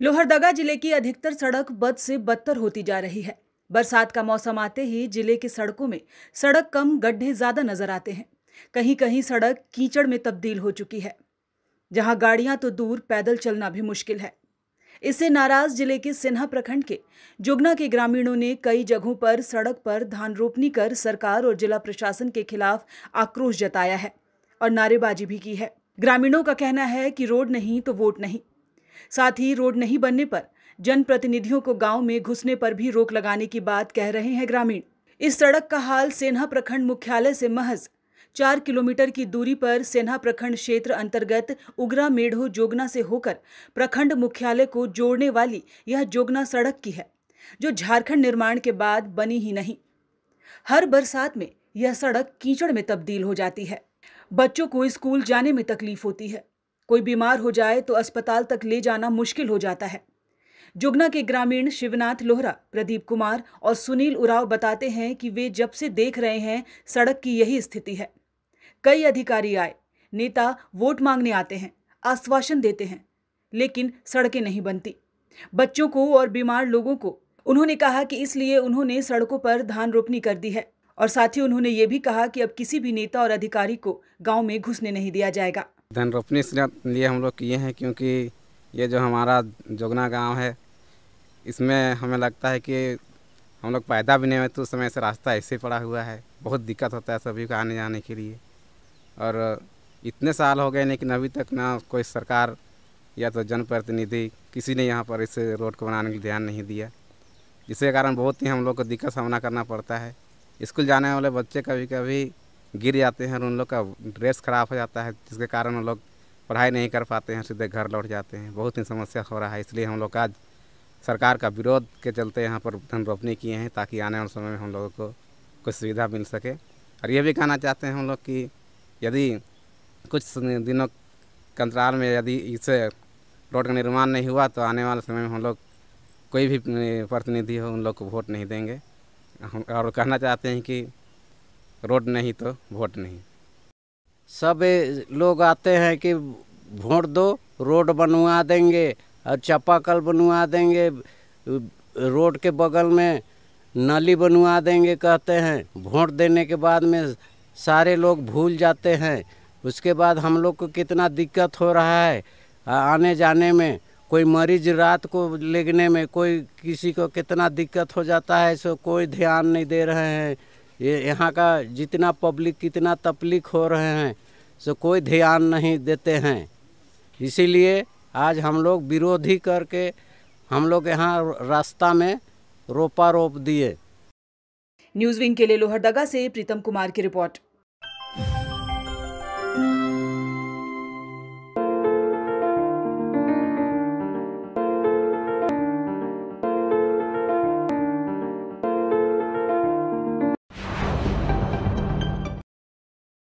लोहरदगा जिले की अधिकतर सड़क बद से बदतर होती जा रही है। बरसात का मौसम आते ही जिले की सड़कों में सड़क कम गड्ढे ज्यादा नजर आते हैं। कहीं कहीं सड़क कीचड़ में तब्दील हो चुकी है, जहां गाड़ियां तो दूर पैदल चलना भी मुश्किल है। इससे नाराज जिले के सिन्हा प्रखंड के जुगना के ग्रामीणों ने कई जगहों पर सड़क पर धान रोपनी कर सरकार और जिला प्रशासन के खिलाफ आक्रोश जताया है और नारेबाजी भी की है। ग्रामीणों का कहना है कि रोड नहीं तो वोट नहीं। साथ ही रोड नहीं बनने पर जनप्रतिनिधियों को गांव में घुसने पर भी रोक लगाने की बात कह रहे हैं ग्रामीण। इस सड़क का हाल सेन्हा प्रखंड मुख्यालय से महज 4 किलोमीटर की दूरी पर सेन्हा प्रखंड क्षेत्र अंतर्गत उगरा मेढ़ो जोगना से होकर प्रखंड मुख्यालय को जोड़ने वाली यह जोगना सड़क की है, जो झारखंड निर्माण के बाद बनी ही नहीं। हर बरसात में यह सड़क कीचड़ में तब्दील हो जाती है। बच्चों को स्कूल जाने में तकलीफ होती है। कोई बीमार हो जाए तो अस्पताल तक ले जाना मुश्किल हो जाता है। जुगना के ग्रामीण शिवनाथ लोहरा, प्रदीप कुमार और सुनील उराव बताते हैं कि वे जब से देख रहे हैं सड़क की यही स्थिति है। कई अधिकारी आए, नेता वोट मांगने आते हैं, आश्वासन देते हैं, लेकिन सड़कें नहीं बनती। बच्चों को और बीमार लोगों को उन्होंने कहा कि इसलिए उन्होंने सड़कों पर धान रोपनी कर दी है और साथ ही उन्होंने ये भी कहा कि अब किसी भी नेता और अधिकारी को गांव में घुसने नहीं दिया जाएगा। धान रोपनी इसलिए हम लोग किए हैं क्योंकि ये जो हमारा जोगना गांव है, इसमें हमें लगता है कि हम लोग पैदा भी नहीं हुए तो उस समय से रास्ता ऐसे पड़ा हुआ है। बहुत दिक्कत होता है सभी को आने जाने के लिए, और इतने साल हो गए लेकिन अभी तक ना कोई सरकार या तो जनप्रतिनिधि किसी ने यहाँ पर इस रोड को बनाने के लिए ध्यान नहीं दिया, जिसके कारण बहुत ही हम लोग को दिक्कत सामना करना पड़ता है। स्कूल जाने वाले बच्चे कभी कभी गिर जाते हैं और उन लोग का ड्रेस ख़राब हो जाता है, जिसके कारण उन लोग पढ़ाई नहीं कर पाते हैं, सीधे घर लौट जाते हैं। बहुत ही समस्या हो रहा है, इसलिए हम लोग आज सरकार का विरोध के चलते यहाँ पर धान रोपनी किए हैं ताकि आने वाले समय में हम लोगों को कुछ सुविधा मिल सके। और ये भी कहना चाहते हैं हम लोग कि यदि कुछ दिनों के अंतराल में यदि इस रोड का निर्माण नहीं हुआ तो आने वाले समय में हम लोग कोई भी प्रतिनिधि हो उन लोग को वोट नहीं देंगे। और कहना चाहते हैं कि रोड नहीं तो वोट नहीं। सब लोग आते हैं कि वोट दो, रोड बनवा देंगे और चापाकल बनवा देंगे, रोड के बगल में नाली बनवा देंगे कहते हैं। वोट देने के बाद में सारे लोग भूल जाते हैं। उसके बाद हम लोग को कितना दिक्कत हो रहा है आने जाने में। कोई मरीज रात को लेगने में कोई किसी को कितना दिक्कत हो जाता है, सो कोई ध्यान नहीं दे रहे हैं। ये यहाँ का जितना पब्लिक कितना तकलीफ हो रहे हैं, सो कोई ध्यान नहीं देते हैं। इसीलिए आज हम लोग विरोधी करके हम लोग यहाँ रास्ता में रोपा रोप दिए। न्यूज़ विंग के लिए लोहरदगा से प्रीतम कुमार की रिपोर्ट।